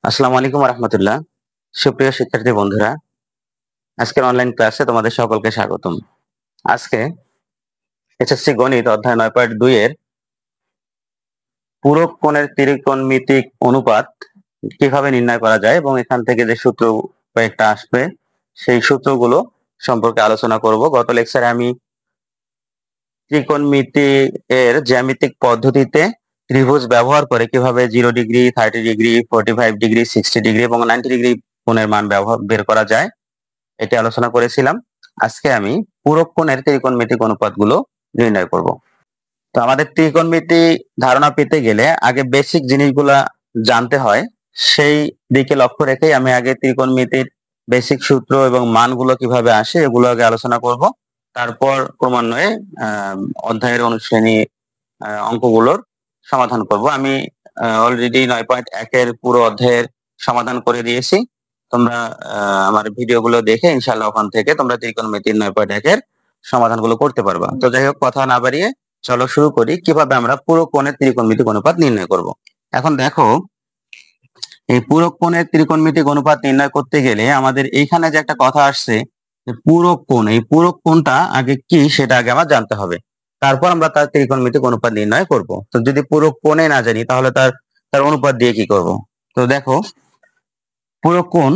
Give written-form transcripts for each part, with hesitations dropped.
আসসালামু আলাইকুম রহমতুল্লাহ। সুপ্রিয় শিক্ষার্থী বন্ধুরা, আজকের অনলাইন ক্লাসে তোমাদের সকলকে স্বাগতম। আজকে এসএসসি গণিত অধ্যায় 9.2 এর পূরক কোণের ত্রিকোণমিতিক অনুপাত কিভাবে নির্ণয় করা যায় এবং এখান থেকে যে সূত্র কয়েকটা আসবে সেই সূত্রগুলো সম্পর্কে আলোচনা করব। গত লেকচারে আমি ত্রিকোণমিতি এর জ্যামিতিক পদ্ধতিতে ত্রিভুজ ব্যবহার করে কিভাবে 0 ডিগ্রি, 30 ডিগ্রি, 45 ডিগ্রি, 60 ডিগ্রি এবং 90 ডিগ্রি কোণের মান বের করা যায় এটি আলোচনা করেছিলাম। আজকে আমি পূরক কোণের ত্রিকোণমিতিক অনুপাতগুলো নির্ণয় করব। তো আমাদের ত্রিকোণমিতি ধারণা পেতে গেলে আগে বেসিক জিনিসগুলা জানতে হয়, সেই দিকে লক্ষ্য রেখেই আমি আগে ত্রিকোণমিতির বেসিক সূত্র এবং মানগুলো কিভাবে আসে এগুলো আগে আলোচনা করব। তারপর ক্রমান্বয়ে অধ্যায়ের অনুশ্রেণী অঙ্কগুলোর সমাধান করব। আমি অলরেডি 9.1 এর পুরো অধ্যায়ের সমাধান করে দিয়েছি। তোমরা আমার ভিডিওগুলো দেখে ইনশাআল্লাহ ওখান থেকে তোমরা ত্রিকোণমিতির 9.1 এর সমাধানগুলো করতে পারবা। তো যাই হোক, কথা না বাড়িয়ে চলো শুরু করি কিভাবে আমরা পূরক কোণের ত্রিকোণমিতিক অনুপাত নির্ণয় করব। এখন দেখো, এই পূরক কোণের ত্রিকোণমিতিক অনুপাত নির্ণয় করতে গেলে আমাদের এইখানে যে একটা কথা আসছে যে পূরক কোণ, এই পূরক কোণটা আগে কি সেটা আগে আমার জানতে হবে, তারপর আমরা তার ত্রিকোণমিতিক অনুপাত নির্ণয় করব। তো যদি পূরক কোণে না জানি তাহলে তার তার অনুপাত দিয়ে কি করব? তো দেখো, পূরক কোণ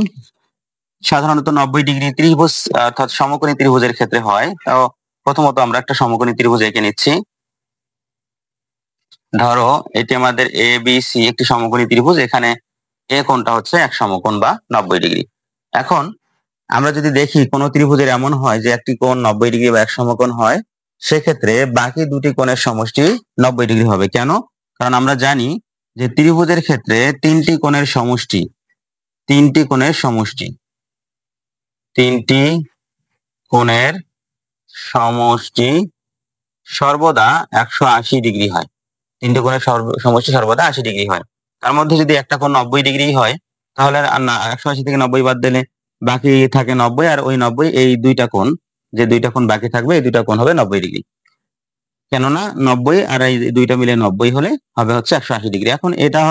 সাধারণত 90 ডিগ্রি ত্রিভুজ অর্থাৎ সমকোণী ত্রিভুজের ক্ষেত্রে হয়। তো প্রথমত আমরা একটা সমকোণী ত্রিভুজ এঁকে নিচ্ছি। ধরো এটি আমাদের এ বি সি একটি সমকোণী ত্রিভুজ, এখানে এ কোণটা হচ্ছে এক সমকোণ বা 90 ডিগ্রি। এখন আমরা যদি দেখি কোন ত্রিভুজের এমন হয় যে একটি কোণ 90 ডিগ্রি বা এক সমকোণ হয়, সেক্ষেত্রে বাকি দুটি কোণের সমষ্টি 90 ডিগ্রি হবে। কেন? কারণ আমরা জানি যে ত্রিভুজের ক্ষেত্রে তিনটি কোণের সমষ্টি সর্বদা 180 ডিগ্রি হয়। তিনটি কোণের সমষ্টি সর্বদা 80 ডিগ্রি হয়। তার মধ্যে যদি একটা কোণ 90 ডিগ্রি হয় তাহলে 180 থেকে 90 বাদ দিলে বাকি থাকে 90, আর ওই 90 এই দুইটা কোণ, যে দুইটা কোণ বাকি থাকবে এই দুইটা কোণ হবে 90 ডিগ্রি। কেননা 90 আর এই দুইটা মিলে 90 হলে হবে হচ্ছে 180 ডিগ্রি। এখন এটা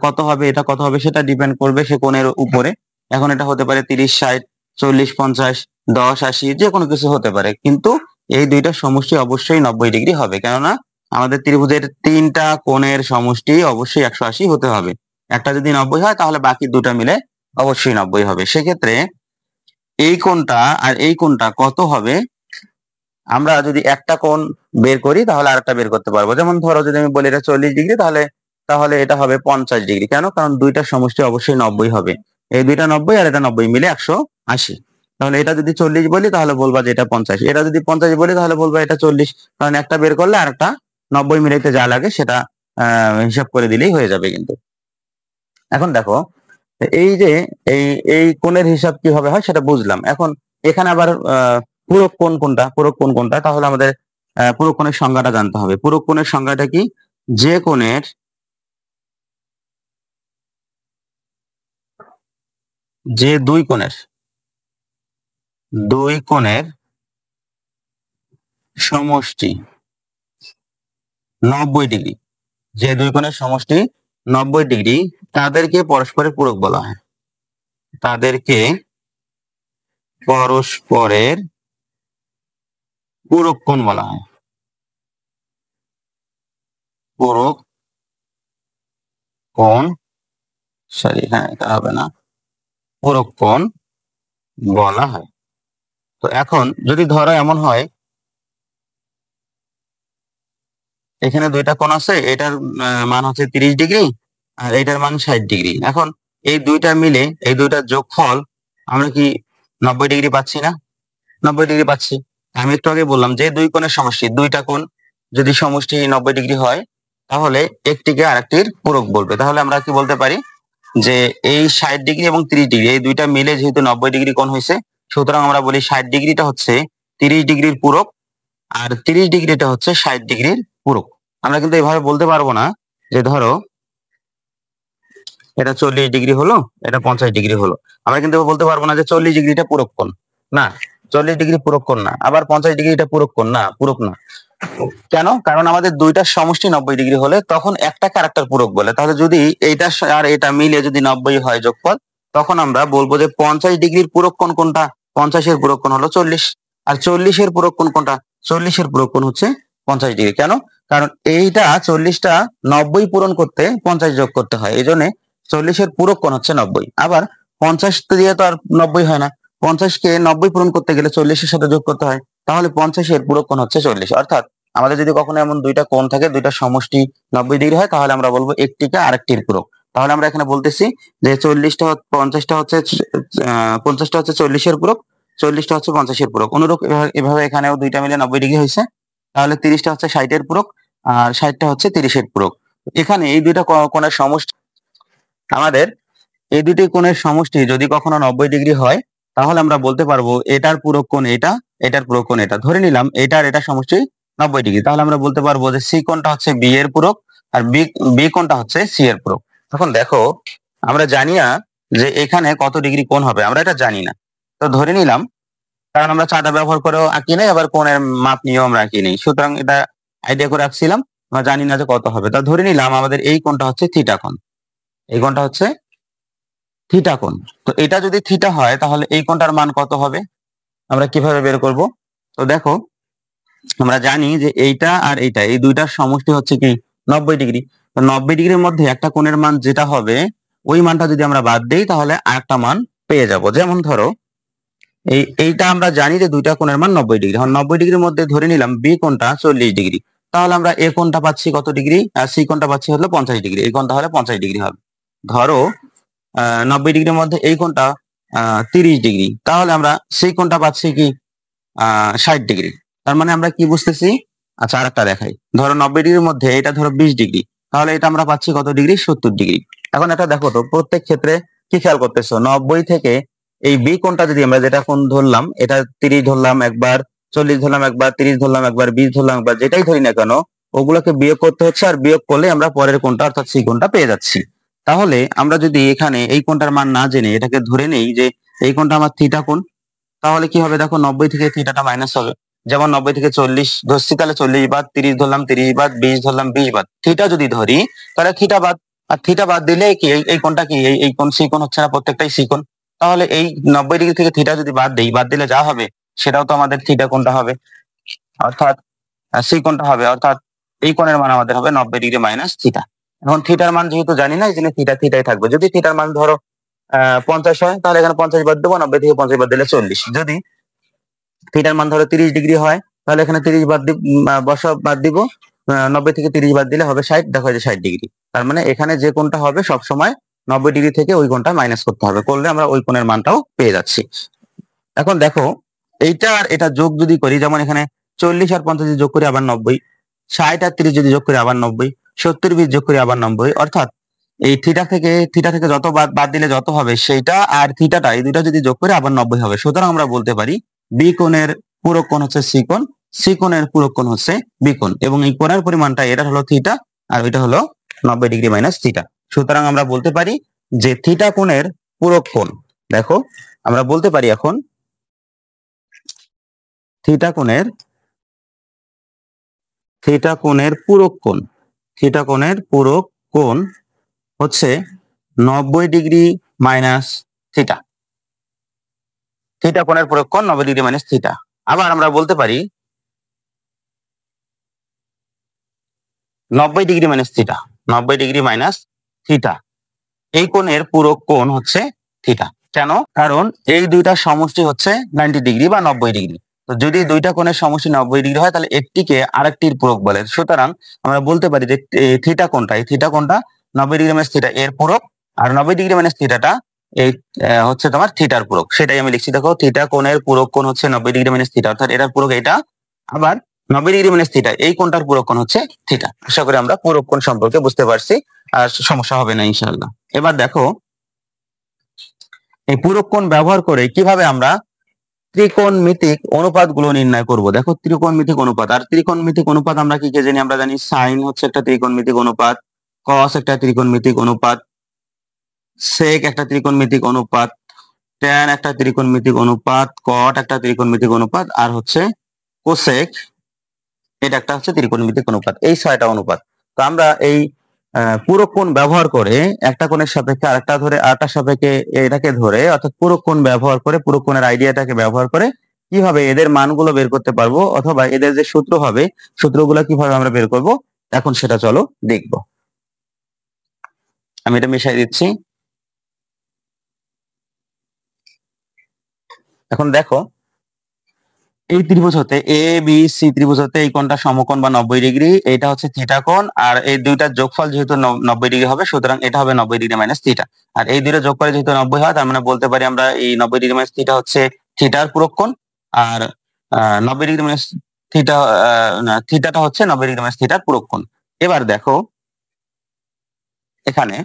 কত হবে, এটা কত হবে সেটা ডিপেন্ড করবে সে কোণের উপরে। এখন এটা হতে পারে 30, 60, 40, 50, 10, 80, যে কোনো কিছু হতে পারে, কিন্তু এই দুইটা সমষ্টি অবশ্যই 90 ডিগ্রি হবে। কেননা আমাদের ত্রিভুজের তিনটা কোণের সমষ্টি অবশ্যই 180 হতে হবে। একটা যদি 90 হয় তাহলে বাকি দুটা মিলে অবশ্যই 90 হবে। সেক্ষেত্রে এই কোণটা আর এই কোণটা কত হবে, আমরা যদি একটা কোণ বের করি তাহলে আরেকটা বের করতে পারবো। যেমন ধরো যদি আমি বলি এটা 40 ডিগ্রি, তাহলে তাহলে এটা হবে 50 ডিগ্রি। কেন? কারণ দুইটার সমষ্টি অবশ্যই 90 হবে। এই দুইটা 90 আর এটা 90 মিলে 180। তাহলে এটা যদি 40 বলি তাহলে বলবা যে এটা 50, এটা যদি 50 বলি তাহলে বলবা এটা 40। কারণ একটা বের করলে আর একটা 90 মিলাইতে যা লাগে সেটা হিসাব করে দিলেই হয়ে যাবে। কিন্তু এখন দেখো, এই যে এই এই কোণের হিসাব কিভাবে হয় সেটা বুঝলাম। এখন এখানে আবার পূরক কোণ কোনটা, তাহলে আমাদের পূরক কোণের সংজ্ঞাটা জানতে হবে। পূরক কোণের সংজ্ঞাটা কি? যে কোণের দুই কোণের সমষ্টি 90 ডিগ্রি, যে দুই কোণের সমষ্টি 90 ডিগ্রি, তাদেরকে পরস্পরের পূরক বলা হয়। তাদেরকে পরস্পরের পূরক কোণ বলা হয়। পূরক কোণ, সরি হ্যাঁ এটা হবে না, পূরক কোণ বলা হয়। তো এখন যদি ধরো এমন হয় এখানে দুইটা কোণ আছে, এটার মান হচ্ছে 30 ডিগ্রি আর এটার মান 60 ডিগ্রি। এখন এই দুইটা মিলে এই দুইটার যোগফল আমরা কি 90 ডিগ্রি পাচ্ছি না? 90 ডিগ্রি পাচ্ছি। আমি একটু আগে বললাম যে দুই কোণের সমষ্টি, দুইটা কোণ যদি সমষ্টি 90 ডিগ্রি হয় তাহলে একটিকে আরেকটির পূরক বলবে। তাহলে আমরা কি বলতে পারি যে এই 60 ডিগ্রি এবং 30 ডিগ্রি এই দুইটা মিলে যেহেতু 90 ডিগ্রি কোণ হয়েছে, সুতরাং আমরা বলি 60 ডিগ্রিটা হচ্ছে 30 ডিগ্রির পূরক আর 30 ডিগ্রিটা হচ্ছে 60 ডিগ্রির পূরক। আমরা কিন্তু এভাবে বলতে পারবো না যে ধরো এটা 40 ডিগ্রি হলো, এটা 50 ডিগ্রি হলো। আমরা কিন্তু বলতে পারবো না যে 40 ডিগ্রিটা পূরক কোণ, না 40 ডিগ্রি পূরক কোণ না, আবার 50 ডিগ্রিটা পূরক কোণ না, পূরক না। কেন? কারণ আমাদের দুইটার সমষ্টি 90 ডিগ্রি হলে তখন একটাকে আরেকটার পূরক বলে। তাহলে যদি এইটা আর এটা মিলে যদি 90 হয় যোগফল, তখন আমরা বলবো যে 50 ডিগ্রির পূরক কোণ কোনটা? 50 এর পূরক কোণ হলো 40। আর 40 এর পূরক কোণ কোনটা? 40 এর পূরক কোণ হচ্ছে 50 ডিগ্রি। কেন? কারণ এইটা 40টা 90 পূরণ করতে 50 যোগ করতে হয়। এই জন্য 40 এর পূরক কোণ হচ্ছে 90। আবার 50 দিয়ে তো আর 90 হয় না। 50 কে 90 পূরণ করতে গেলে 40 এর সাথে যোগ করতে হয়। তাহলে 50 এর পূরক কোণ হচ্ছে 40। অর্থাৎ আমাদের যদি কখনো এমন দুইটা কোণ থাকে, দুইটা সমষ্টি 90 ডিগ্রি হয়, তাহলে আমরা বলবো একটিকে আরেকটির পূরক। তাহলে আমরা এখানে বলতেছি যে 40টা 50টা হচ্ছে 50টা হচ্ছে 40 এর পূরক, 40টা হচ্ছে 50 এর পূরক। অনুরূপ এভাবে এখানেও দুইটা মিলে 90 ডিগ্রি হয়েছে। তাহলে 30টা হচ্ছে 60 এর পূরক আর 60টা হচ্ছে 30 এর পূরক। এখানে এই দুইটা কোণের সমষ্টি, আমাদের এই দুটি কোণের সমষ্টি যদি কখনো 90 ডিগ্রি হয়, তাহলে আমরা বলতে পারবো এটার পূরক কোণ এটা, এটার পূরক কোণ এটা। ধরে নিলাম এটার এটা সমষ্টি 90 ডিগ্রি, তাহলে আমরা বলতে পারবো যে সি কোণটা হচ্ছে বি এর পূরক আর বি কোণটা হচ্ছে সি এর পূরক। এখন দেখো, আমরা জানি না যে এখানে কত ডিগ্রি কোণ হবে, আমরা এটা জানি না। তো ধরে নিলাম, কারণ আমরা চাঁদা ব্যবহার করেও আঁকি নাই, আবার কোণের মাপ নিয়েও আমরা আঁকি নেই, সুতরাং এটা আইডিয়া করে রাখছিলাম, আমরা জানি না যে কত হবে। তা ধরে নিলাম আমাদের এই কোণটা হচ্ছে থিটা কোণ, এই কোণটা হচ্ছে থিটা কোণ। তো এটা যদি থিটা হয় তাহলে এই কোণটার মান কত হবে, আমরা কিভাবে বের করব? তো দেখো, আমরা জানি যে এইটা আর এইটা, এই দুইটার সমষ্টি হচ্ছে কি 90 ডিগ্রি। তো 90 ডিগ্রির মধ্যে একটা কোণের মান যেটা হবে, ওই মানটা যদি আমরা বাদ দেই তাহলে আরেকটা মান পেয়ে যাব। যেমন ধরো এইটা আমরা জানি যে দুইটা কোণের মান 90 ডিগ্রি। এখন 90 ডিগ্রির মধ্যে ধরে নিলাম বি কোণটা 40 ডিগ্রি, তাহলে আমরা এ কোণটা পাচ্ছি কত ডিগ্রি, আর সি কোণটা পাচ্ছি হলো 50 ডিগ্রি। এই কোণটা হলে 50 ডিগ্রি হবে। ধরো 90 ডিগ্রির মধ্যে এই কোণটা 30 ডিগ্রি, তাহলে আমরা সেই কোণটা পাচ্ছি কি 60 ডিগ্রি। তার মানে আমরা কি বুঝতেছি? আচ্ছা, আরেকটা দেখাই। ধরো 90 ডিগ্রির মধ্যে এটা ধরো 20 ডিগ্রি, তাহলে এটা আমরা পাচ্ছি কত ডিগ্রি? 70 ডিগ্রি। এখন এটা দেখো তো, প্রত্যেক ক্ষেত্রে কি খেয়াল করতেছো, 90 থেকে এই বি কোণটা যদি আমরা যেটা কোণ ধরলাম, এটা 30 ধরলাম একবার, 40 ধরলাম একবার, 30 ধরলাম একবার, 20 ধরলাম একবার, যেটাই ধরি না কেন ওগুলোকে বিয়োগ করতে হচ্ছে, আর বিয়োগ করলে আমরা পরের কোণটা অর্থাৎ সি কোণটা পেয়ে যাচ্ছি। তাহলে আমরা যদি এখানে এই কোণটার মান না জেনে এটাকে ধরে নেই যে এই কোণটা আমার থিটা কোণ, তাহলে কি হবে? দেখো 90 থেকে থিটাটা মাইনাস হবে। যেমন 90 থেকে 40 ধরছি, তাহলে 40 বাদ, 30 ধরলাম 30 বাদ, 20 ধরলাম 20 বাদ। থিটা যদি ধরি তাহলে থিটা বাদ, আর থিটা বাদ দিলে কি এই কোণটা কি এই কোণ সি কোণ হচ্ছে না? প্রত্যেকটাই সি কোণ। তাহলে এই 90 ডিগ্রি থেকে থিটা যদি বাদ দেই, বাদ দিলে যা হবে সেটাও তো আমাদের থিটা কোণটা হবে, অর্থাৎ সি কোণটা হবে। অর্থাৎ এই কোণের মান আমাদের হবে 90 ডিগ্রি মাইনাস থিটা। এখন থিটার মান যেহেতু জানি না, এই জন্য থিটা থিটাই থাকবে। যদি থিটার মান ধরো 50 হয়, তাহলে এখানে 50 বাদ দেবো, 90 থেকে 50 বাদ দিলে 40। যদি থিটার মান ধরো 30 ডিগ্রি হয়, তাহলে এখানে 30 বাদ বাদ দিব, 90 থেকে 30 বাদ দিলে হবে 60। দেখো এই যে 60 ডিগ্রি। তার মানে এখানে যে কোণটা হবে সব সময় 90 ডিগ্রি থেকে ওই কোণটা মাইনাস করতে হবে, করলে আমরা ওই কোণের মানটাও পেয়ে যাচ্ছি। এখন দেখো, এইটা আর এটা যোগ যদি করি, যেমন এখানে 40 আর 50 যদি যোগ করি আবার 90, 60 আর 30 যদি যোগ করি আবার 90, 70 20 যোগ করি আবার 90, অর্থাৎ এই থিটা থেকে যত বাদ দিলে যত হবে সেইটা আর থিটাটা, এই দুইটা যদি যোগ করি আবার 90 হবে। সুতরাং আমরা বলতে পারি বি কোণের পূরক কোণ হচ্ছে সি কোণ, সি কোণের পূরক কোণ হচ্ছে বি কোণ, এবং এই কোণের পরিমাণটা এটা হলো থিটা আর ওইটা হলো 90 ডিগ্রি মাইনাস থিটা। সুতরাং আমরা বলতে পারি যে থিটা কোণের পূরক কোণ, দেখো আমরা বলতে পারি এখন থিটা কোণের পূরক কোণ, থিটা কোণের পূরক কোণ হচ্ছে 90 ডিগ্রি মাইনাস থিটা। থিটা কোণের পূরক কোণ 90 ডিগ্রি মাইনাস থিটা। আবার আমরা বলতে পারি 90 degree minus theta, 90 degree minus theta, এই কোণের পূরক কোণ হচ্ছে থিটা। কেন? কারণ এই দুইটার সমষ্টি হচ্ছে 90 ডিগ্রি বা 90 ডিগ্রি। তো যদি দুইটা কোণের সমষ্টি 90 ডিগ্রি হয়, তাহলে একটিকে আরেকটির পূরক বলে। সুতরাং আমরা বলতে পারি যে থিটা কোণটা, এই থিটা কোণটা 90 ডিগ্রি মাইনাস থিটা এর পূরক, আর 90 ডিগ্রি মাইনাস থিটাটা এই হচ্ছে তোমার থিটার পূরক। সেটাই আমি লিখছি, দেখো থিটা কোণের পূরক কোণ হচ্ছে 90 ডিগ্রি মাইনাস থিটা, অর্থাৎ এটার পূরক এটা, আবার 90 ডিগ্রি মাইনাস থিটা এই কোণটার পূরক কোণ হচ্ছে থিটা। আশা করি আমরা পূরক কোণ সম্পর্কে বুঝতে পারছি, আর সমস্যা হবে না ইনশাআল্লাহ। এবার দেখো, এই পূরক কোণ ব্যবহার করে কিভাবে আমরা ত্রিকোণমিতিক অনুপাতগুলো নির্ণয় করব। দেখো, ত্রিকোণমিতিক অনুপাত, আর ত্রিকোণমিতিক অনুপাত আমরা কি কি জানি? আমরা জানি সাইন হচ্ছে একটা ত্রিকোণমিতিক অনুপাত, কস একটা ত্রিকোণমিতিক অনুপাত, সেক একটা ত্রিকোণমিতিক অনুপাত, ট্যান একটা ত্রিকোণমিতিক অনুপাত, কট একটা ত্রিকোণমিতিক অনুপাত, আর হচ্ছে কোসেক এটা একটা হচ্ছে ত্রিকোণমিতিক অনুপাত, এই 6টা অনুপাত। তো আমরা এই পুরো কোণ ব্যবহার করে একটা কোণের সাপেক্ষে আরেকটা ধরে আরেকটা সাপেক্ষে এটাকে ধরে, অর্থাৎ পুরো কোণ ব্যবহার করে, পুরো কোণের আইডিয়াটাকে ব্যবহার করে কিভাবে এদের মানগুলো বের করতে পারবো, অথবা এদের যে সূত্র হবে সূত্রগুলো কিভাবে আমরা বের করব, এখন সেটা চলো দেখবো। আমি এটা মিশাই দিচ্ছি। এখন দেখো, এই ত্রিভুজ হতে এ বি সি ত্রিভুজ হতে এই কোণটা সমকোণ বা 90°, এটা হচ্ছে থিটা কোণ, আর এই দুইটার যোগফল যেহেতু 90° হবে, সুতরাং এটা হবে 90° মাইনাস থিটা। আর এই দুইটা যোগ করে যেহেতু 90 হয়, তার মানে বলতে পারি আমরা এই 90° মাইনাস থিটা হচ্ছে থিটার পূরক কোণ, আর 90° মাইনাস থিটা, থিটাটা হচ্ছে 90° মাইনাস থিটার পূরক কোণ। এবার দেখো এখানে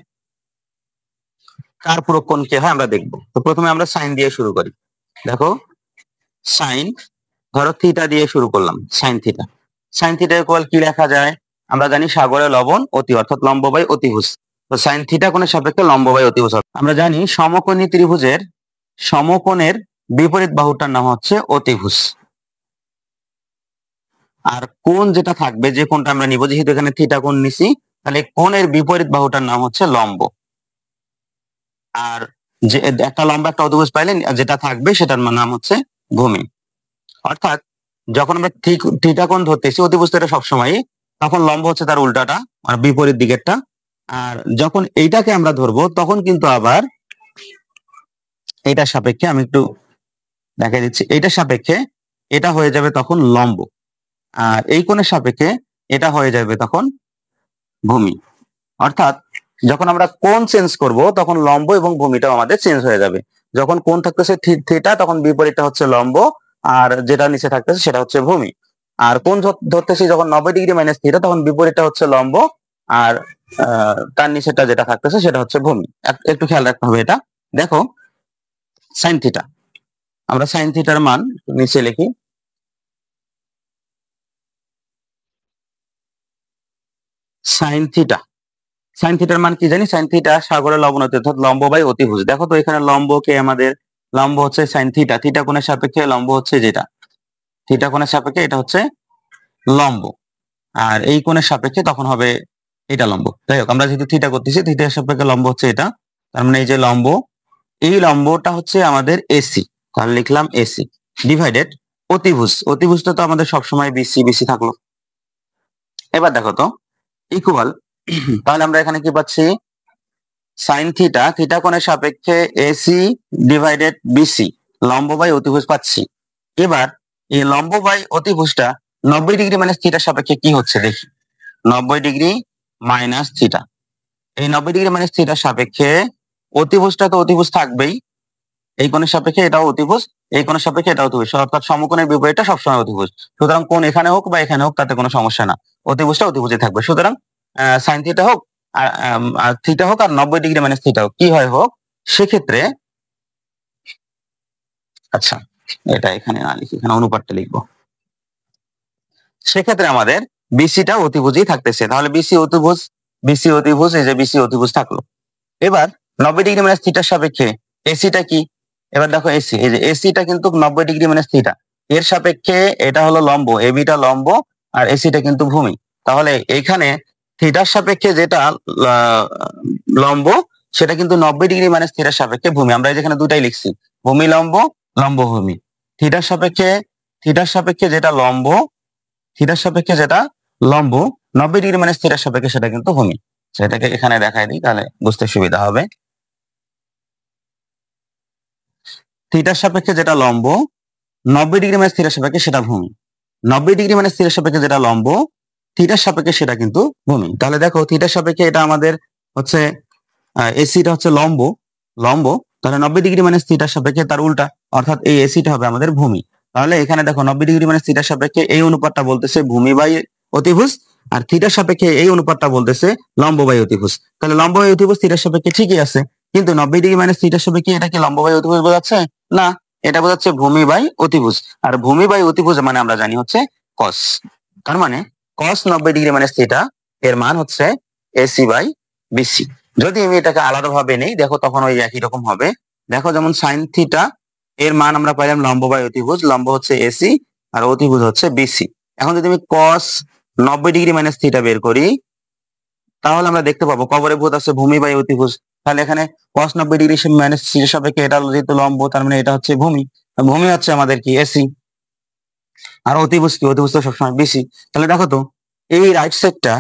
কার পূরক কোণ কে হয় আমরা দেখবো। তো প্রথমে আমরা সাইন দিয়ে শুরু করি। দেখো সাইন, ধরো থিটা দিয়ে শুরু করলাম, sine theta. Sine theta equal কি লেখা যায়, আমরা জানি সাগরে লবণ অতি, অর্থাৎ লম্ব বাই অতিভুজ। তো সাইন থিটা কোণের সাপেক্ষে লম্ব বাই অতিভুজ হবে। আমরা জানি সমকোণী ত্রিভুজের সমকোণের বিপরীত বাহুটার নাম হচ্ছে অতিভুজ। আর কোণ যেটা থাকবে, যে কোণটা আমরা নিব, যেহেতু এখানে থিটা কোণ নিছি, তাহলে কোণের বিপরীত বাহুটার নাম হচ্ছে লম্ব। আর যে একটা লম্বা একটা অতিভুজ পাইলে যেটা থাকবে সেটার নাম হচ্ছে ভূমি। অর্থাৎ যখন আমরা থিটা কোণ ধরতেছি অতিভুজ এটা সবসময়, তখন লম্ব হচ্ছে তার উল্টাটা, মানে বিপরীত দিকেরটা। আর যখন এইটাকে আমরা ধরবো তখন কিন্তু আবার এইটার সাপেক্ষে, আমি একটু দেখাই দিচ্ছি, এইটার সাপেক্ষে এটা হয়ে যাবে তখন লম্ব, আর এই কোণের সাপেক্ষে এটা হয়ে যাবে তখন ভূমি। অর্থাৎ যখন আমরা কোণ চেঞ্জ করব তখন লম্ব এবং ভূমিটাও আমাদের চেঞ্জ হয়ে যাবে। যখন কোণ থাকতেছে থিটা, তখন বিপরীতটা হচ্ছে লম্ব, আর যেটা নিচে থাকতেছে সেটা হচ্ছে ভূমি। আর কোণ ধরতেছি যখন 90° মাইনাস থিটা, তখন বিপরীতটা হচ্ছে লম্ব, আর তার নিচেটা যেটা থাকতেছে সেটা হচ্ছে ভূমি। একটু খেয়াল রাখতে হবে এটা। দেখো সাইন থিটা, আমরা সাইন থিটার মান নিচে লিখি। সাইন থিটা, সাইন থিটার মান কি জানি, সাইন থিটা সাগরের লবণ অতি, অর্থাৎ লম্ব বাই অতিভুজ। দেখো তো এখানে লম্বকে আমাদের, লম্ব হচ্ছে সাইন থিটা, থিটা কোণের সাপেক্ষে লম্ব হচ্ছে যেটা, থিটা কোণের সাপেক্ষে এটা হচ্ছে লম্ব, আর এই কোণের সাপেক্ষে তখন হবে এটা লম্ব। যাই হোক, আমরা যেহেতু থিটা করতেছি, থিটার সাপেক্ষে লম্ব হচ্ছে এটা, তার মানে এই যে লম্ব, এই লম্বটা হচ্ছে আমাদের এসি, তাহলে লিখলাম এসি ডিভাইডেড অতিভুজ। অতিভুজটা তো আমাদের সবসময় বিসি, বিসি থাকলো। এবার দেখো তো ইকুয়াল, তাহলে আমরা এখানে কি পাচ্ছি, সাইন থিটা, থিটা কোণের সাপেক্ষে এসি ডিভাইডেড বিসি, লম্ব বাই অতিভুজ পাচ্ছি। এবার এই লম্ব বাই অতিভুজটা 90° মাইনাস থিটার সাপেক্ষে কি হচ্ছে দেখি। 90° মাইনাস থিটা, এই 90° মাইনাস থিটার সাপেক্ষে অতিভুজটা তো অতিভুজ থাকবেই, এই কোণের সাপেক্ষে এটাও অতিভুজ, এই কোণের সাপেক্ষে এটাও অতিভুজ, অর্থাৎ সমকোণের বিপরীতটা সবসময় অতিভুজ। সুতরাং কোণ এখানে হোক বা এখানে হোক তাতে কোনো সমস্যা না, অতিভুজটা অতিভুজে থাকবে। সুতরাং সাইন থিটা হোক আর থিটা হোক আর 90° মাইনাস থিটা হোক, কি হয় হোক, সেক্ষেত্রে, আচ্ছা এটা এখানে না লিখি, এখানে অনুপাতটা লিখবো। সেক্ষেত্রে আমাদের বিসিটা অতিভুজই থাকতেছে, তাহলে বিসি অতিভুজ, বিসি অতিভুজ, এই যে বিসি অতিভুজ থাকলো। এবার 90° মাইনাস থিটার সাপেক্ষে এসিটা কি, এবার দেখো এসি, এই যে এসিটা কিন্তু 90° মাইনাস থিটা, এর সাপেক্ষে এটা হলো লম্ব, এবিটা লম্ব, আর এসিটা কিন্তু ভূমি। তাহলে এখানে থিটার সাপেক্ষে যেটা লম্ব, সেটা কিন্তু 90° মাইনাস থিটার সাপেক্ষে ভূমি। আমরা যেখানে দুটাই লিখছি, ভূমি লম্ব, লম্ব ভূমি। থিটার সাপেক্ষে, থিটার সাপেক্ষে যেটা লম্ব, থিটার সাপেক্ষে যেটা লম্ব, 90° মাইনাস থিটার সাপেক্ষে সেটা কিন্তু ভূমি। সেটাকে এখানে দেখাই দিই, তাহলে বুঝতে সুবিধা হবে। থিটার সাপেক্ষে যেটা লম্ব, 90° মাইনাস থিটার সাপেক্ষে সেটা ভূমি। 90° মাইনাস থিটার সাপেক্ষে যেটা লম্ব, থিটার সাপেক্ষে সেটা কিন্তু ভূমি। তাহলে দেখো থিটার সাপেক্ষে এটা আমাদের হচ্ছে এসিটা হচ্ছে লম্ব, লম্ব, তাহলে 90° মাইনাস থিটার সাপেক্ষে তার উল্টা, অর্থাৎ এই এসিটা হবে আমাদের ভূমি। তাহলে এখানে দেখো 90° মাইনাস থিটার সাপেক্ষে এই অনুপাতটা বলতেছে ভূমি বাই অতিভুজ, আর থিটার সাপেক্ষে এই অনুপাতটা বলতেছে লম্ব বাই অতিভুজ। তাহলে লম্ব বাই অতিভুজ থিটার সাপেক্ষে ঠিকই আছে, কিন্তু 90° মাইনাস থিটার সাপেক্ষে এটা কি লম্ব বাই অতিভুজ বোঝাচ্ছে? না, এটা বোঝাচ্ছে ভূমি বাই অতিভুজ। আর ভূমি বাই অতিভুজ মানে আমরা জানি হচ্ছে কস। তার মানে কস 90° মাইনাস থিটা এর মান হচ্ছে এসি বাই বিসি। যদি আমি এটাকে আলাদাভাবে নেই, দেখো তখন ওই একই রকম হবে। দেখো যেমন সাইন থিটা এর মান আমরা পাইলাম লম্ব বাই অতিভুজ, লম্ব হচ্ছে এসি আর অতিভুজ হচ্ছে বিসি। এখন যদি আমি cos 90 ডিগ্রি মাইনাস থিটা বের করি, তাহলে আমরা দেখতে পাবো কবরে ভূত আছে ভূমি বাই অতিভুজ। তাহলে এখানে cos 90 ডিগ্রি মাইনাস থিটার সাপেক্ষে এটা যেহেতু লম্ব, তার মানে এটা হচ্ছে ভূমি। ভূমি হচ্ছে আমাদের কি এসি, আর অতিভুজ কি, অতিভুজ তো সবসময় বিসি। তাহলে দেখো তো এই রাইট সাইডটা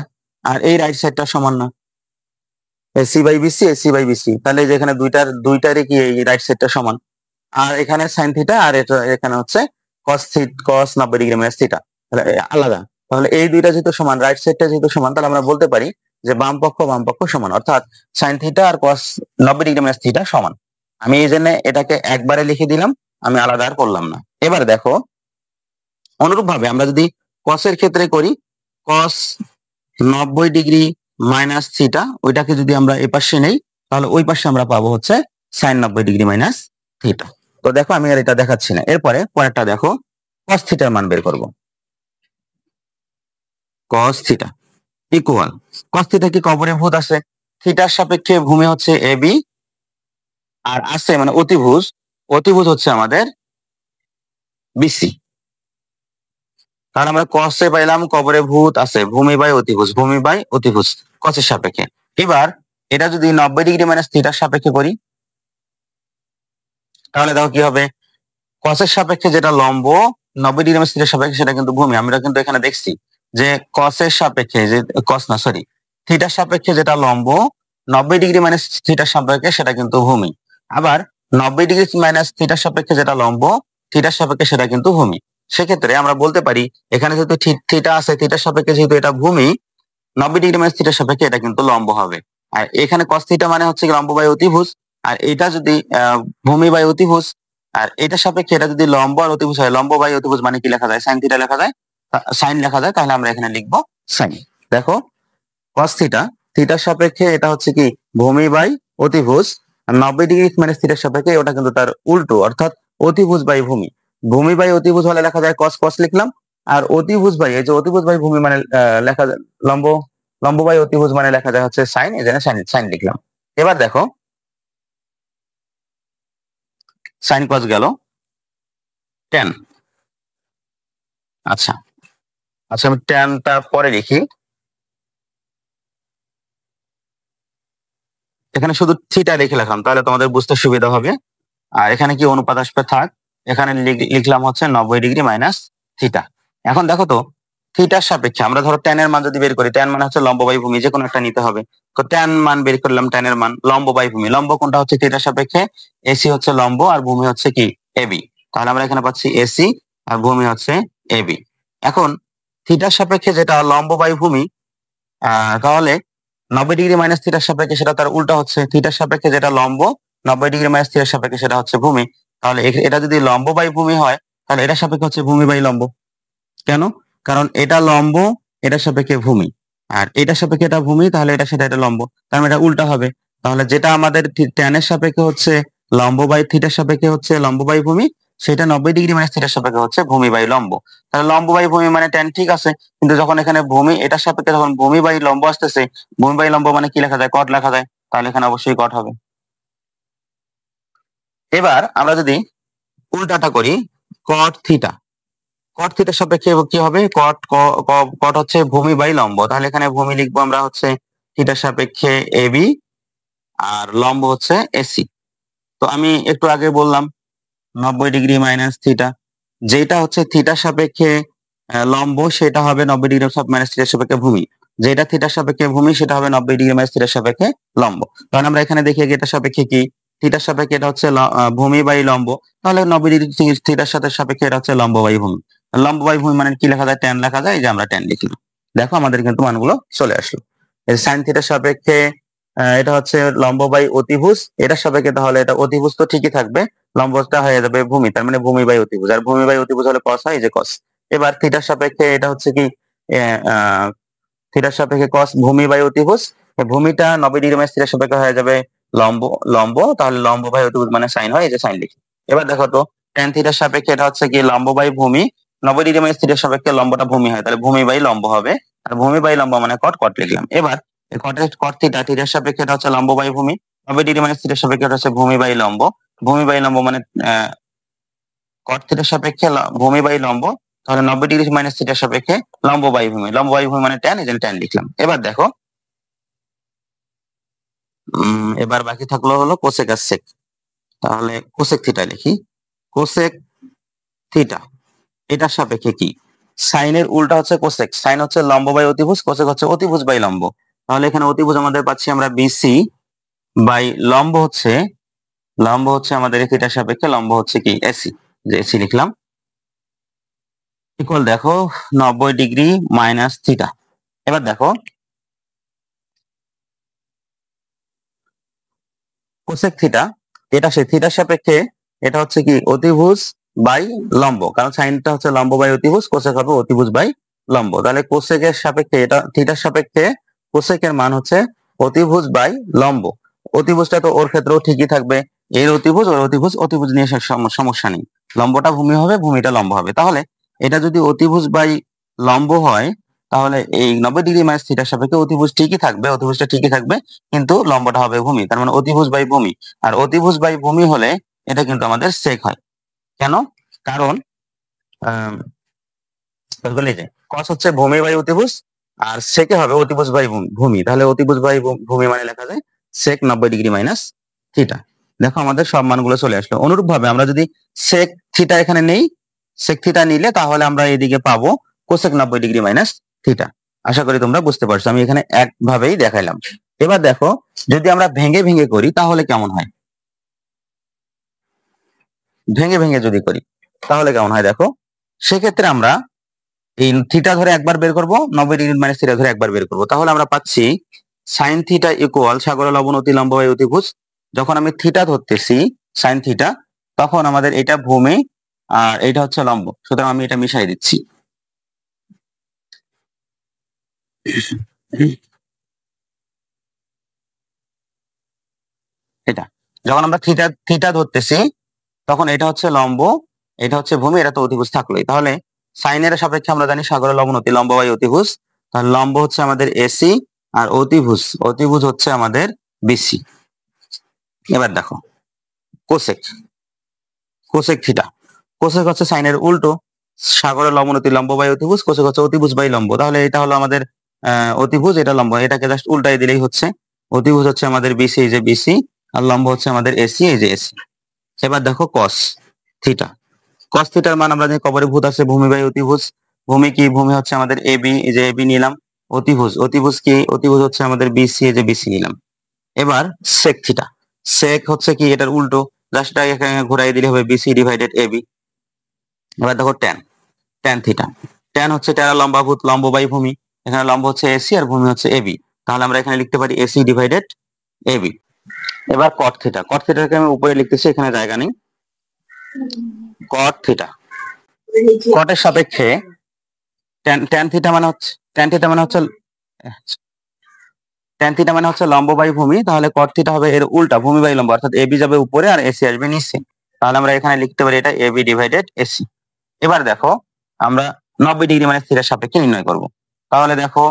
আর এই রাইট সাইডটা সমান না, AC by BC, AC by BC. তাহলে যে এখানে দুইটারই কি এই রাইট সাইডটা সমান, আর এখানে সাইন থিটা, আর এটা এখানে হচ্ছে cos 90 ডিগ্রি মাইনাস থিটা, তাহলে আলাদা। তাহলে এই দুইটা যেহেতু সমান, রাইট সাইডটা যেহেতু সমান, তাহলে আমরা বলতে পারি যে বাম পক্ষ সমান, অর্থাৎ সাইন থিটা আর cos 90 ডিগ্রি মাইনাস থিটা সমান। আমি এই জন্য এটাকে একবারে লিখে দিলাম, আমি আলাদা আর করলাম না। এবার দেখো অনুরূপ ভাবে আমরা যদি cos এর ক্ষেত্রে করি, cos 90 ডিগ্রি মাইনাস থিটা, ওইটাকে যদি আমরা এই পাশে নেই, তাহলে ওই পাশে আমরা পাবো হচ্ছে সাইন 90 ডিগ্রি মাইনাস থিটা। তো দেখো আমি আর এটা দেখাচ্ছি না। এরপরে পরেরটা দেখো, cos থিটার মান বের করব। cos theta equal, cos theta কি কবরে ভূত আছে, থিটার সাপেক্ষে ভূমি হচ্ছে এবি, আর আছে মানে অতিভুজ, অতিভুজ হচ্ছে আমাদের বিসি। তাহলে আমরা cos এ পাইলাম কবরে ভূত আছে ভূমি বাই অতিভুজ, ভূমি বাই অতিভুজ cos এর সাপেক্ষে। এবার এটা যদি 90 ডিগ্রি মাইনাস থিটার সাপেক্ষে করি, তাহলে দেখো কি হবে, cos এর সাপেক্ষে যেটা লম্ব 90 ডিগ্রি মাইনাস থিটার সাপেক্ষে সেটা কিন্তু ভূমি। আমরা কিন্তু এখানে দেখছি যে cos এর সাপেক্ষে যে cos না সরি থিটার সাপেক্ষে যেটা লম্ব 90 ডিগ্রি মাইনাস থিটার সাপেক্ষে সেটা কিন্তু ভূমি। আবার 90 ডিগ্রি মাইনাস থিটার সাপেক্ষে যেটা লম্ব থিটার সাপেক্ষে সেটা কিন্তু ভূমি। সেক্ষেত্রে আমরা বলতে পারি এখানে যেহেতু থিটা আছে, থিটার সাপেক্ষে যেহেতু এটা ভূমি, 90 ডিগ্রি মাইনাস থিটার সাপেক্ষে এটা কিন্তু লম্ব হবে। আর এখানে cos থিটা মানে হচ্ছে লম্ব বাই অতিভুজ, আর এটা যদি ভূমি বাই অতিভুজ, আর এটার সাপেক্ষে এটা যদি লম্ব আর অতিভুজ হয়, লম্ব বাই অতিভুজ মানে কি লেখা যায়, সাইন থিটা লেখা যায়, সাইন লেখা যায়। তাহলে আমরা এখানে লিখবো সাইন। দেখো cos থিটা, থিটার সাপেক্ষে এটা হচ্ছে কি ভূমি বাই অতিভুজ, আর 90 ডিগ্রি মাইনাস থিটার সাপেক্ষে ওটা কিন্তু তার উল্টো, অর্থাৎ অতিভুজ বাই ভূমি। ভূমি বাই অতিভুজ হলে লেখা যায় cos, cos লিখলাম, আর অতিভুজ বাই, এই যে অতিভুজ বাই ভূমি মানে লেখা যায় লম্ব, লম্ব বাই অতিভুজ মানে লেখা যায় হচ্ছে সাইন, এই জন্য সাইন লিখলাম। এবার দেখো সাইন cos গেল, tan। আচ্ছা আচ্ছা, আমি ট্যানটা পরে লিখি, এখানে শুধু থিটা রেখে লিখলাম, তাহলে তোমাদের বুঝতে সুবিধা হবে। আর এখানে কি অনুপাত আসবে থাক, এখানে লিখলাম হচ্ছে 90 ডিগ্রি মাইনাস থিটা। এখন দেখো তো থিটার সাপেক্ষে আমরা ধরো ট্যান এর মান যদি বের করি, ট্যান মানে হচ্ছে লম্ব বাই ভূমি, যে কোনো একটা নিতে হবে। তো ট্যান মান বের করলাম, ট্যান এর মান লম্ব বাই ভূমি, লম্ব কোনটা হচ্ছে থিটার সাপেক্ষে, এসি হচ্ছে লম্ব আর ভূমি হচ্ছে কি এবি। তাহলে আমরা এখানে পাচ্ছি এসি আর ভূমি হচ্ছে এবি। এখন থিটার সাপেক্ষে যেটা লম্ব বাই ভূমি, তাহলে 90 ডিগ্রি মাইনাস থিটার সাপেক্ষে সেটা তার উল্টা হচ্ছে, থিটার সাপেক্ষে যেটা লম্ব 90 ডিগ্রি মাইনাস থিটার সাপেক্ষে সেটা হচ্ছে ভূমি। তাহলে এটা যদি লম্ব বাই ভূমি হয়, তাহলে এটা সাপেক্ষে হচ্ছে ভূমি বাই লম্ব। কেন? কারণ এটা লম্ব, এটার সাপেক্ষে ভূমি, আর এটার সাপেক্ষে এটা ভূমি, তাহলে এটা সেটা এটা লম্ব, তার মানে এটা উল্টা হবে। তাহলে যেটা আমাদের ট্যানের সাপেক্ষে হচ্ছে লম্ব বাই থিটার সাপেক্ষে হচ্ছে লম্ব বাই ভূমি, সেটা 90 ডিগ্রি মাইনাস থিটার সাপেক্ষে হচ্ছে ভূমি বাই লম্ব। তাহলে লম্ব বাই ভূমি মানে ট্যান ঠিক আছে, কিন্তু যখন এখানে ভূমি এটার সাপেক্ষে যখন ভূমি বাই লম্ব আসতেছে, ভূমি বাই লম্ব মানে কি লেখা যায়, কট লেখা যায়, তাহলে এখানে অবশ্যই কট হবে। এবার আমরা যদি উল্টাটা করি, কট থিটা, কট থিটার সাপেক্ষে কি হবে, কট হচ্ছে ভূমি বাই লম্ব, তাহলে এখানে ভূমি লিখবো আমরা হচ্ছে থিটার সাপেক্ষে এবি, আর লম্ব হচ্ছে এসি। তো আমি একটু আগে বললাম 90 ডিগ্রি মাইনাস থিটা, যেটা হচ্ছে থিটার সাপেক্ষে লম্ব সেটা হবে 90 ডিগ্রি মাইনাস থিটার সাপেক্ষে ভূমি, যেটা থিটার সাপেক্ষে ভূমি সেটা হবে 90 ডিগ্রি মাইনাস থিটার সাপেক্ষে লম্ব। কারণ আমরা এখানে দেখি এটার সাপেক্ষে কি, থিটার সাপেক্ষে এটা হচ্ছে ভূমি বাই লম্ব, তাহলে 90 ডিগ্রি থিটার সাথে সাপেক্ষে এটা হচ্ছে লম্ব বাই ভূমি। লম্ব বাই ভূমি মানে কি লেখা যায়, ট্যান লেখা যায়, এই যে আমরা ট্যান লিখলাম। দেখো আমাদের কিন্তু মানগুলো চলে আসলো। এই সাইন থিটার সাপেক্ষে এটা হচ্ছে লম্ব বাই অতিভুজ, এটার সাপেক্ষে তাহলে এটা অতিভুজ তো ঠিকই থাকবে, লম্বটা হয়ে যাবে ভূমি, তার মানে ভূমি বাই অতিভুজ, আর ভূমি বাই অতিভুজ হলে cos হয়, এই যে cos। এবার থিটার সাপেক্ষে এটা হচ্ছে কি থিটার সাপেক্ষে cos ভূমি বাই অতিভুজ, ভূমিটা 90 ডিগ্রি মাইনাস থিটার সাপেক্ষে হয়ে যাবে লম্ব, লম্ব, তাহলে লম্ব বাই অতিভুজ মানে সাইন হয়, এই যে সাইন লিখি। এবার দেখো তো tan থিটার সাপেক্ষে এটা হচ্ছে কি লম্ব বাই ভূমি, 90 ডিগ্রি মাইনাস থিটার সাপেক্ষে লম্বটা ভূমি হয়, তাহলে ভূমি বাই লম্ব হবে, আর ভূমি বাই লম্ব মানে কট, কট লিখলাম। এবার কট থিটা, থিটার সাপেক্ষে এটা হচ্ছে লম্ব বাই ভূমি, 90 ডিগ্রি মাইনাস থিটার সাপেক্ষে এটা হচ্ছে ভূমি বাই লম্ব, ভূমি বাই লম্ব মানে কট থিটার সাপেক্ষে ভূমি বাই লম্ব, তাহলে 90 ডিগ্রি মাইনাস থিটার সাপেক্ষে লম্ব বায়ু ভূমি, লম্ব বায়ু ভূমি মানে ট্যান, এই জন্য ট্যান লিখলাম। এবার দেখো এবার বাকি থাকলো হলো কোসেক আর সেক। তাহলে কোসেক থিটা লিখি। কোসেক থিটা এটার সাপেক্ষে কি? সাইনের উল্টা হচ্ছে কোসেক, সাইন হচ্ছে লম্ব বাই অতিভুজ, কোসেক হচ্ছে অতিভুজ বাই লম্ব। তাহলে এখানে অতিভুজ আমাদের পাচ্ছি আমরা বিসি বাই লম্ব হচ্ছে আমাদের থিটার সাপেক্ষে লম্ব হচ্ছে কি এসি, যে এসি লিখলাম। ইকুয়াল দেখো 90 ডিগ্রি মাইনাস থিটা। এবার দেখো কোসেক থিটা এটা সে থিটার সাপেক্ষে এটা হচ্ছে কি অতিভুজ বাই লম্ব, কারণ সাইনটা হচ্ছে লম্ব বাই অতিভুজ, কোসেক হবে অতিভুজ বাই লম্ব। তাহলে কোসেকের সাপেক্ষে এটা থিটার সাপেক্ষে কোসেকের মান হচ্ছে অতিভুজ বাই লম্ব। অতিভুজটা তো ওর ক্ষেত্রেও ঠিকই থাকবে, এর অতিভুজ ওর অতিভুজ, অতিভুজ নিয়ে সমস্যা নেই, লম্বটা ভূমি হবে ভূমিটা লম্ব হবে। তাহলে এটা যদি অতিভুজ বাই লম্ব হয় তাহলে এই 90 ডিগ্রি মাইনাস থিটার সাপেক্ষে অতিভুজ ঠিকই থাকবে, অতিভুজটা ঠিকই থাকবে, কিন্তু লম্বটা হবে ভূমি, তার মানে অতিভুজ বাই ভূমি। আর অতিভুজ বাই ভূমি হলে এটা কিন্তু আমাদের সেক হয়। কেন? কারণ কস হচ্ছে ভূমি বাই অতিভুজ, আর সেকে হবে অতিভুজ বাই ভূমি। তাহলে অতিভুজ বাই ভূমি মানে লেখা যায় সেক 90 ডিগ্রি মাইনাস থিটা। দেখো আমাদের সব মানগুলো চলে আসলো। অনুরূপ ভাবে আমরা যদি সেক থিটা এখানে নেই, সেক থিটা নিলে তাহলে আমরা এদিকে পাবো কোসেক 90 ডিগ্রি মাইনাস থিটা। আশা করি তোমরা বুঝতে পারছো, আমি এখানে একভাবেই দেখাইলাম। এবার দেখো যদি আমরা ভেঙে ভেঙে করি তাহলে কেমন হয়। ভেঙে ভেঙে যদি করি তাহলে কেমন হয় দেখো, সেক্ষেত্রে আমরা এই থিটা ধরে একবার বের করব, 90 ডিগ্রি মাইনাস থিটা ধরে একবার বের করব। তাহলে আমরা পাচ্ছি সাইন থিটা ইকুয়াল সাগরের লবণ অতি লম্ব বাই অতিভুজ। যখন আমি থিটা ধরতেছি সাইন থিটা, তখন আমাদের এটা ভূমি আর এটা হচ্ছে লম্ব, সুতরাং আমি এটা মিশাই দিচ্ছি। এটা যখন আমরা থিটা থিটা ধরতেছি তখন এটা হচ্ছে লম্ব, এটা হচ্ছে ভূমি, এটা তো অতিভুজ থাকলোই। তাহলে সাইনের সাপেক্ষে আমরা জানি সাগরের লবণ অতি লম্ব বাই অতিভুজ, তাহলে লম্ব হচ্ছে আমাদের এসি আর অতিভুজ অতিভুজ হচ্ছে আমাদের বিসি। এবার দেখো কোসেক, কোসেক থিটা, কোসেক হচ্ছে সাইনের উল্টো, সাগরের লবণ অতি লম্ব বাই অতিভুজ, কোসেক হচ্ছে অতিভুজ বাই লম্ব। তাহলে এটা হলো আমাদের অতিভুজ, এটা লম্ব, এটাকে জাস্ট উল্টাই দিলেই হচ্ছে। অতিভুজ হচ্ছে আমাদের বিসি, এই যে বিসি, আর লম্ব হচ্ছে আমাদের এসি, এই যে এসি। এবার দেখো কস থিটা, কস থিটার মান আমরা জানি কবরে ভূত আছে ভূমি বাই অতিভুজ। ভূমি কি? ভূমি হচ্ছে আমাদের এবি, এই যে এবি নিলাম। অতিভুজ, অতিভুজ কি? অতিভুজ হচ্ছে আমাদের বিসি, এই যে বিসি নিলাম। এবার সেক থিটা, সেক হচ্ছে কি এটার উল্টো, জাস্ট এখানে ঘুরাই দিলে হবে বিসি ডিভাইডেড এবি। এবার দেখো ট্যান, ট্যান থিটা, ট্যান হচ্ছে ট্যারা লম্বাভূত লম্ব বাই ভূমি, এখানে লম্ব হচ্ছে এসি আর ভূমি হচ্ছে এবি, তাহলে আমরা এখানে লিখতে পারি এসি ডিভাইডেড এবি। এবার কট থিটা, কট থিটাকে আমি উপরে লিখতেছি, এখানে জায়গা নেই। কট থিটা, কটের সাপেক্ষে ট্যান থিটা মানে হচ্ছে ট্যান থিটা মানে হচ্ছে ট্যান থিটা মানে হচ্ছে লম্ব বাই ভূমি, তাহলে কট থিটা হবে এর উল্টা, ভূমি বাই লম্ব, অর্থাৎ এবি যাবে উপরে আর এসি আসবে নিচে। তাহলে আমরা এখানে লিখতে পারি এটা এবি ডিভাইডেড এসি। এবার দেখো আমরা 90 ডিগ্রি মানে থিটার সাপেক্ষে নির্ণয় করব। তাহলে দেখো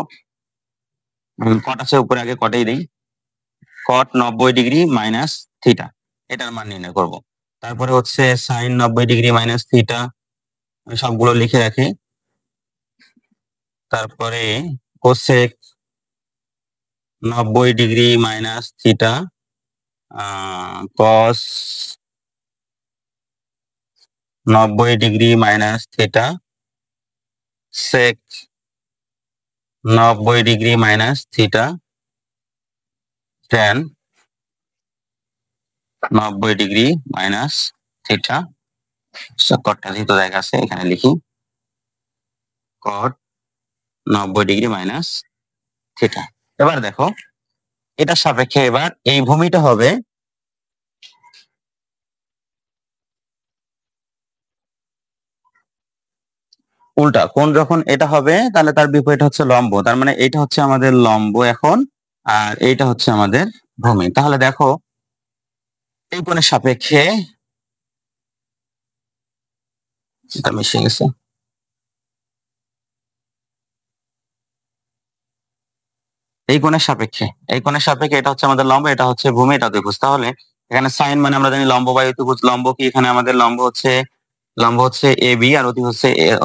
কট আছে উপরে, আগে কটেই দিই। কট 90 ডিগ্রি মাইনাস থিটা, এটার মান নির্ণয় করব। তারপরে হচ্ছে সাইন 90 ডিগ্রি মাইনাস থিটা, আমি সবগুলো লিখে রাখি। তারপরে cosec 90 degree minus theta, cos 90 degree minus theta, sec 90 degree minus theta, tan 90 degree minus theta. কটটা যেহেতু জায়গা আছে এখানে লিখি, কট 90 ডিগ্রি মাইনাস থিটা। এবার দেখো এটার সাপেক্ষে এবার এই ভূমিটা হবে উল্টা, কোন যখন এটা হবে তাহলে তার বিপরীত হচ্ছে লম্ব, তার মানে এটা হচ্ছে আমাদের লম্ব এখন, আর এইটা হচ্ছে আমাদের ভূমি। তাহলে দেখো এই কোণের সাপেক্ষে এটা মিশে গেছে, এই কোণের সাপেক্ষে, এই কোণের সাপেক্ষে এটা হচ্ছে আমাদের লম্ব, এটা হচ্ছে ভূমি, এটা অতিভুজ। তাহলে এখানে সাইন মানে আমরা জানি লম্ব বাই অতিভুজ, লম্ব কি? এখানে আমাদের লম্ব হচ্ছে লম্ব হচ্ছে এ বি আর অতি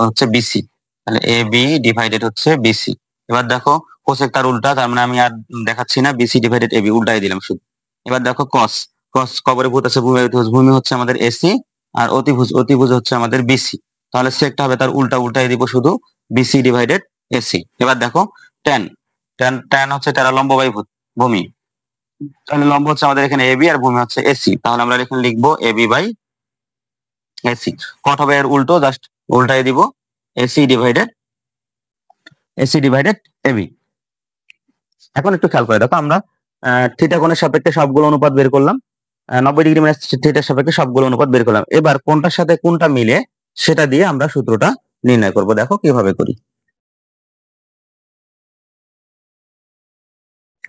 হচ্ছে বিসি, তাহলে এ বি ডিভাইডেড হচ্ছে বিসি। এবার দেখো কোসেক তার উল্টা, তার মানে আমি আর দেখাচ্ছি না, বিসি ডিভাইডেড এবি উল্টাই দিলাম শুধু। এবার দেখো কস, কস কবরে ভূত আছে, ভূমি হচ্ছে আমাদের এসি আর অতিভুজ হচ্ছে আমাদের বিসি, তাহলে সেকটা হবে তার উল্টা, উল্টাই দিব শুধু বিসি ডিভাইডেড এসি। এবার দেখো ট্যান, ট্যান হচ্ছে তারা লম্ব বাই ভূমি, তাহলে লম্ব হচ্ছে আমাদের এখানে এবি আর ভূমি হচ্ছে এসি, তাহলে আমরা এখানে লিখবো এবি বাই এসি। কট হবে এর উল্টো, জাস্ট উল্টাই দিব এসি ডিভাইডেড এবি। এখন একটু খেয়াল করে দেখো, আমরা থিটা কোণের সাপেক্ষে সবগুলো অনুপাত বের করলাম, 90 ডিগ্রি মাইনাস থিটার সাপেক্ষে সবগুলো অনুপাত বের করলাম। এবার কোনটার সাথে কোনটা মিলে সেটা দিয়ে আমরা সূত্রটা নির্ণয় করব। দেখো কিভাবে করি।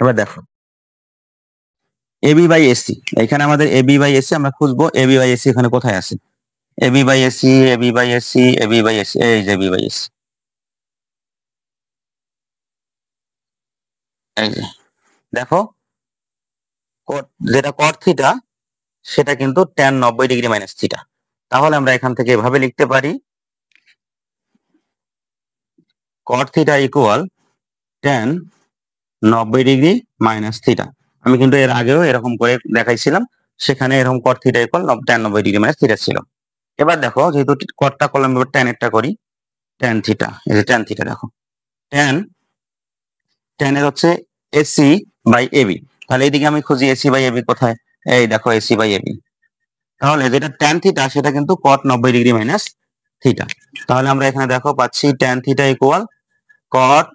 এবার দেখো এবি বাই এসি, এখানে আমাদের এবি বাই এসি আমরা খুঁজবো, এবি বাই এসি এখানে কোথায় আছে, AB by AC, AB by AC, AB by AC, এই যে এবি বাই এসি, এই যে দেখো যেটা কট থিটা সেটা কিন্তু ট্যান 90 ডিগ্রি মাইনাস থিটা, তাহলে আমরা এখান থেকে এভাবে লিখতে পারি কট theta equal tan 90 degree minus theta. আমি কিন্তু এর আগেও এরকম করে দেখাইছিলাম, সেখানে এরকম কট theta equal tan 90 degree minus theta ছিল। এবার দেখো যেহেতু কটটা করলাম, এবার ট্যান একটা করি, ট্যান থিটা, এই যে ট্যান থিটা, দেখো ট্যান, ট্যান এর হচ্ছে এসি বাই এবি, তাহলে এইদিকে আমি খুঁজি এসি বাই এবি কোথায়, এই দেখো এসি বাই এবি, তাহলে যেটা ট্যান থিটা সেটা কিন্তু কট 90 ডিগ্রি মাইনাস থিটা, তাহলে আমরা এখানে দেখো পাচ্ছি ট্যান থিটা ইকুয়াল কট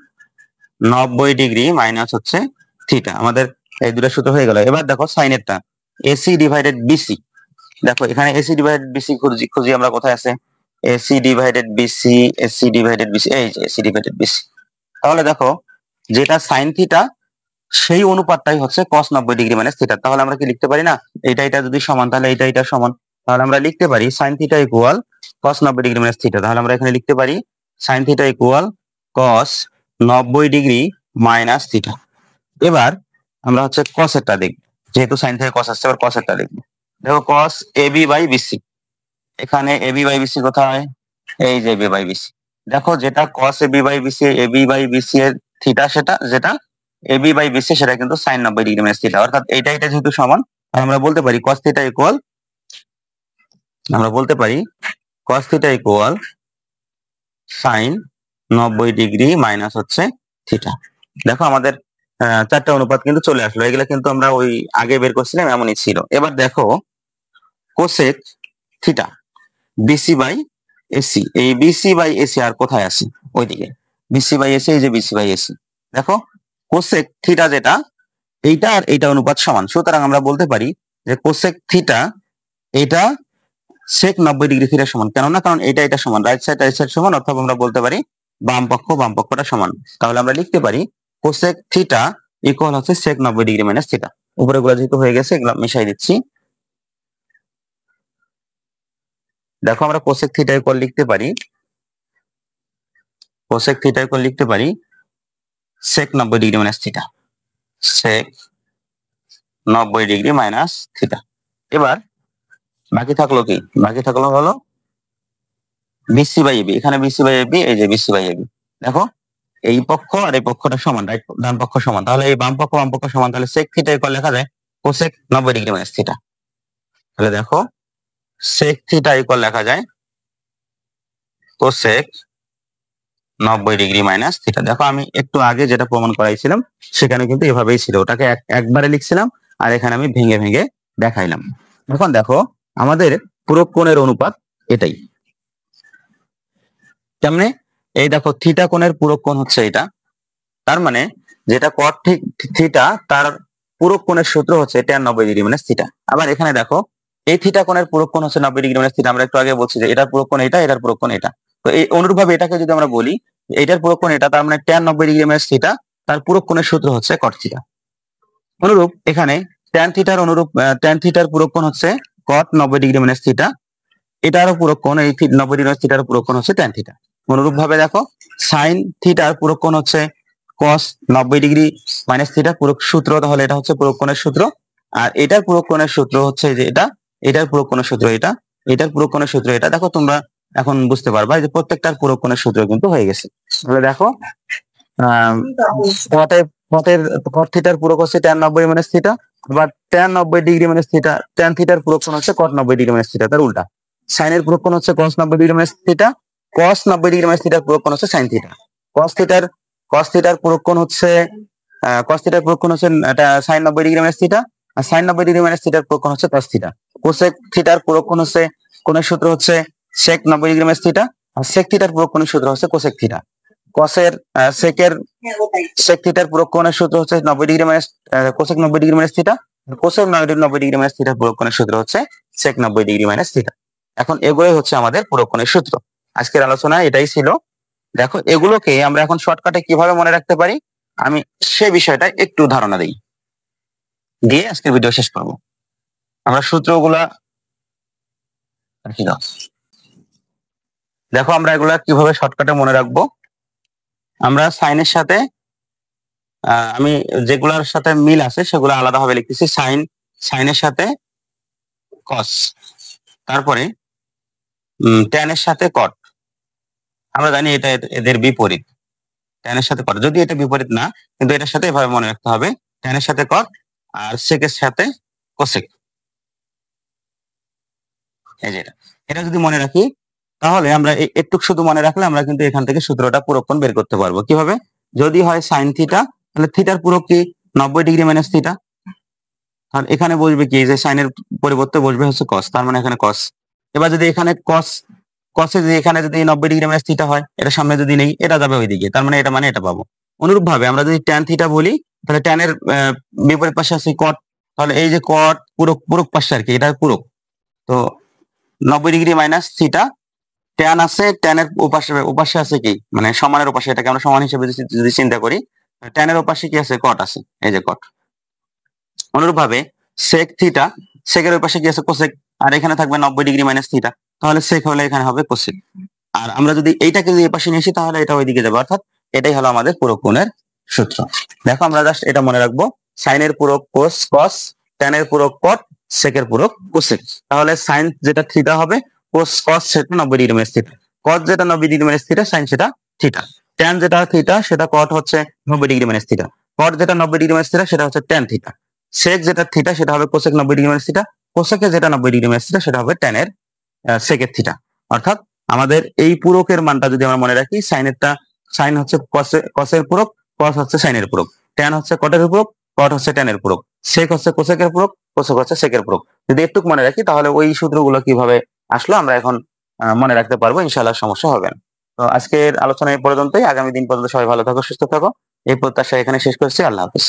90 ডিগ্রি মাইনাস হচ্ছে থিটা। আমাদের এই দুটো সূত্র হয়ে গেল। এবার দেখো সাইনেরটা এসি ডিভাইডেড বিসি, দেখো এখানে এসি ডিভাইডেড বিসি খুঁজি আমরা, কোথায় আছে AC divided BC, AC divided BC, এই যে এসি ডিভাইডেড বিসি, তাহলে দেখো যেটা সাইন থিটা সেই অনুপাতটাই হচ্ছে কস 90 ডিগ্রি মাইনাস থিটা, তাহলে আমরা কি লিখতে পারি না, এটা যদি সমান তাহলে এটা সমান, তাহলে আমরা লিখতে পারি সাইন থিটা ইকুয়াল কস 90 ডিগ্রি মাইনাস থিটা, তাহলে আমরা এখানে লিখতে পারি সাইন থিটা ইকুয়াল কস 90 ডিগ্রি মাইনাস থিটা। এবার আমরা হচ্ছে কসেরটা দেখব, যেহেতু সাইন থেকে কস আসছে, এবার কসেরটা দেখবো। দেখো কস এবি বাই বিসি, এখানে এবি বাই বিসি কোথায়, এই যে এবি বাই বিসি, দেখো যেটা cos AB by BC, AB by BC এর থিটা, সেটা যেটা এবি বাই বিসি সেটা কিন্তু সাইন 90 ডিগ্রি মাইনাস থিটা, অর্থাৎ এটা যেহেতু সমান, আর আমরা বলতে পারি কস থিটা ইকুয়াল, আমরা বলতে পারি cos theta equal sine 90 degree minus হচ্ছে থিটা। দেখো আমাদের চারটা অনুপাত কিন্তু চলে আসলো, এগুলা কিন্তু আমরা ওই আগে বের করছিলাম এমনই ছিল। এবার দেখো cosec theta BC by AC, এই বিসি বাই এসি আর কোথায় আছে, ওইদিকে বিসি বাই এসি, এই যে বিসি বাই এসি, দেখো কোসেক থিটা যেটা এইটা আর এইটা অনুপাত সমান, সুতরাং আমরা বলতে পারি যে কোসেক থিটা এটা সেক 90 ডিগ্রি থিটা সমান, কেননা কারণ এটা সমান, রাইট সাইড সমান, অর্থাৎ আমরা বলতে পারি বাম পক্ষটা সমান, তাহলে আমরা লিখতে পারি কোসেক থিটা ইকুয়াল হচ্ছে সেক 90 ডিগ্রি মাইনাস থিটা। উপরে গুলো যেহেতু হয়ে গেছে এগুলো মিশাই দিচ্ছি, দেখো আমরা কোসেক থিটা ইকুয়াল লিখতে পারি, কোসেক থিটা ইকুয়াল লিখতে পারি সেক 90 degree minus theta, sec 90 degree minus theta. এবার বাকি থাকলো কি, বাকি থাকলো হলো বিসি বাই এবি, এখানে বিসি বাই এবি, এই যে বিসি বাই এবি, দেখো এই পক্ষ আর এই পক্ষটা সমান, রাইট ডান পক্ষ সমান, তাহলে এই বাম পক্ষ সমান, তাহলে সেক থিটা ইকুয়াল লেখা যায় কোসেক 90 ডিগ্রি মাইনাস থিটা, তাহলে দেখো সেক থিটা ইকুয়াল লেখা যায় কোসেক 90 ডিগ্রি মাইনাস থিটা। দেখো আমি একটু আগে যেটা প্রমাণ করাইছিলাম সেখানে কিন্তু এভাবেই ছিল, ওটাকে একবারে লিখছিলাম আর এখানে আমি ভেঙে ভেঙে দেখাইলাম। এখন দেখো আমাদের পুরো কোণের অনুপাত এটাই, কেমনে, এই দেখো থিটা কোণের পুরো কোণ হচ্ছে এটা, তার মানে যেটা কট থিটা তার পুরো কোণের সূত্র হচ্ছে tan 90 ডিগ্রি মাইনাস থিটা। আবার এখানে দেখো এই থিটা কোণের পুরো কোণ হচ্ছে 90 ডিগ্রি মাইনাস থিটা, আমরা একটু আগে বলছি যে এটার পুরো কোণ এটা, এটার পুরো কোণ এটা, তো এই অনুরূপভাবে এটাকে যদি আমরা বলি এটার পুরো কোণ এটা, তার মানে tan 90 ডিগ্রি মাইনাস থিটা তার পুরো কোণের সূত্র হচ্ছে কট থিটা। অনুরূপ এখানে tan থিটার tan থিটার পুরো কোণ হচ্ছে কট 90 ডিগ্রি মাইনাস থিটা, এটারও পুরো কোণ, এই 90 ডিগ্রি মাইনাস থিটার পুরো কোণ হচ্ছে tan থিটা। অনুরূপ ভাবে দেখো সাইন থিটার পুরো কোণ হচ্ছে cos 90 ডিগ্রি মাইনাস থিটা, পুরো সূত্র, তাহলে এটা হচ্ছে পুরো কোণের সূত্র, আর এটার পুরো কোণের সূত্র হচ্ছে যে এটা, এটার পুরো কোণের সূত্র এটা, এটার পুরো কোণের সূত্র এটা। দেখো তোমরা এখন বুঝতে পারবা যে প্রত্যেকটার পুরো কোণের সূত্র কিন্তু হয়ে গেছে। তাহলে দেখো cot থিটার পুরো হচ্ছে tan 90 মাইনাস থিটা, বা tan 90 degree minus theta, tan থিটার পুরো কোণ হচ্ছে cot 90 ডিগ্রি মাইনাস থিটা, তার উল্টা। সাইনের পুরো কোণ হচ্ছে cos 90 degree minus theta, cos 90 degree minus থিটার পুরো কোণ হচ্ছে sin থিটা। cos থিটার পুরো কোণ হচ্ছে এটা sin 90 ডিগ্রি মাইনাস থিটা, আর sin 90 ডিগ্রি মাইনাস থিটার পুরো কোণ হচ্ছে cos থিটা। cosec থিটার পুরো কোণ হচ্ছে, কোণের সূত্র হচ্ছে sec 90 ডিগ্রি মাইনাস থিটা, আর sec থিটার পুরো কোণের সূত্র হচ্ছে cosec থিটা। sec থিটার পুরো কোণের সূত্র হচ্ছে 90 degree minus cosec 90 degree minus theta, cosec 90 degree minus থিটার পুরো কোণের সূত্র হচ্ছে sec 90 ডিগ্রি মাইনাস থিটা। এখন এগুলোই হচ্ছে আমাদের পুরো কোণের সূত্র। আজকের আলোচনা এটাই ছিল। দেখো এগুলোকে আমরা এখন শর্টকাটে কিভাবে মনে রাখতে পারি আমি সে বিষয়টা একটু ধারণা দিই, দিয়ে আজকের ভিডিও শেষ করব। আমরা সূত্রগুলা দেখো আমরা এগুলা কিভাবে শর্টকাটে মনে রাখবো। আমরা সাইনের সাথে আমি যেগুলোর সাথে মিল আছে সেগুলো আলাদাভাবে লিখতেছি। সাইনের সাথে কস, তারপরে ট্যানের সাথে কট। আমরা জানি এটা এদের বিপরীত, ট্যানের সাথে কট, যদি এটা বিপরীত না, কিন্তু এটার সাথে এভাবে মনে রাখতে হবে, ট্যানের সাথে কট আর সেকের সাথে কোসেক। এই যে এটা যদি মনে রাখি, তাহলে আমরা একটু শুধু মনে রাখলে আমরা কিন্তু এখান থেকে সূত্রটা পুরোক্ষণ বের করতে পারবো। কিভাবে? যদি হয় সাইন থিটা, তাহলে থিটার পুরো কি 90 ডিগ্রি মাইনাস থিটা, আর এখানে বসবে কি, যে সাইনের পরিবর্তে বসবে হচ্ছে কস, তার মানে এখানে কস। এবার যদি এখানে কসে যদি এখানে যদি 90 ডিগ্রি মাইনাস থিটা হয়, এটা সামনে যদি নেই, এটা যাবে ওইদিকে, তার মানে এটা পাবো। অনুরূপ ভাবে আমরা যদি ট্যান থিটা বলি, তাহলে ট্যানের বিপরীত পাশে আছে কট, তাহলে এই যে কট পুরক পাশে আর কি, এটা পুরক। তো 90 ডিগ্রি মাইনাস থিটা, ট্যান আছে, ট্যানের ওপাশে আছে কি, মানে সমানের ওপাশে, এটাকে আমরা সমান হিসেবে যদি চিন্তা করি, ট্যানের ওপাশে কি আছে, কট আছে, এই যে কট। অনুরূপ ভাবে সেক থিটা, সেকের ওই পাশে কি আছে, কোসেক, আর এখানে থাকবে 90 ডিগ্রি মাইনাস থিটা, তাহলে সেক হলে এখানে হবে কোসেক। আর আমরা যদি এইটাকে যদি এই পাশে নিয়ে আসি, তাহলে এটা ওইদিকে যাবে, অর্থাৎ এটাই হলো আমাদের পুরো কোণের সূত্র। দেখো আমরা জাস্ট এটা মনে রাখবো, সাইনের পুরো কস, ট্যানের পুরো কট, সেকের পুরো কোসেক। তাহলে সাইন যেটা থিটা হবে, কস সেটা 90 ডিগ্রি মাইনাস থিটা, কস যেটা 90 ডিগ্রি মাইনাস থিটা, সাইন সেটা থিটা। ট্যান যেটা থিটা সেটা কট হচ্ছে 90 ডিগ্রি মাইনাস থিটা, কট যেটা 90 ডিগ্রি মাইনাস থিটা সেটা হচ্ছে ট্যান থিটা। সেক যেটা থিটা সেটা হবে cosec 90 degree minus theta, cosec যেটা 90 ডিগ্রি মাইনাস থিটা সেটা হবে ট্যানের সেকের থিটা। অর্থাৎ আমাদের এই পূরকের মানটা যদি আমরা মনে রাখি, সাইন হচ্ছে কসের পূরক, কস হচ্ছে সাইনের পূরক, ট্যান হচ্ছে কটের পূরক, কট হচ্ছে ট্যানের পূরক, সেক হচ্ছে কোসেকের পূরক, কোসেক হচ্ছে সেকের পূরক। যদি একটু মনে রাখি, তাহলে ওই সূত্রগুলো কিভাবে আসলো আমরা এখন মনে রাখতে পারবো, ইনশাআল্লাহ সমস্যা হবে না। তো আজকের আলোচনা এই পর্যন্তই। আগামী দিন পর্যন্ত সবাই ভালো থাকো, সুস্থ থাকো, এই প্রত্যাশা এখানে শেষ করছি। আল্লাহ হাফেজ।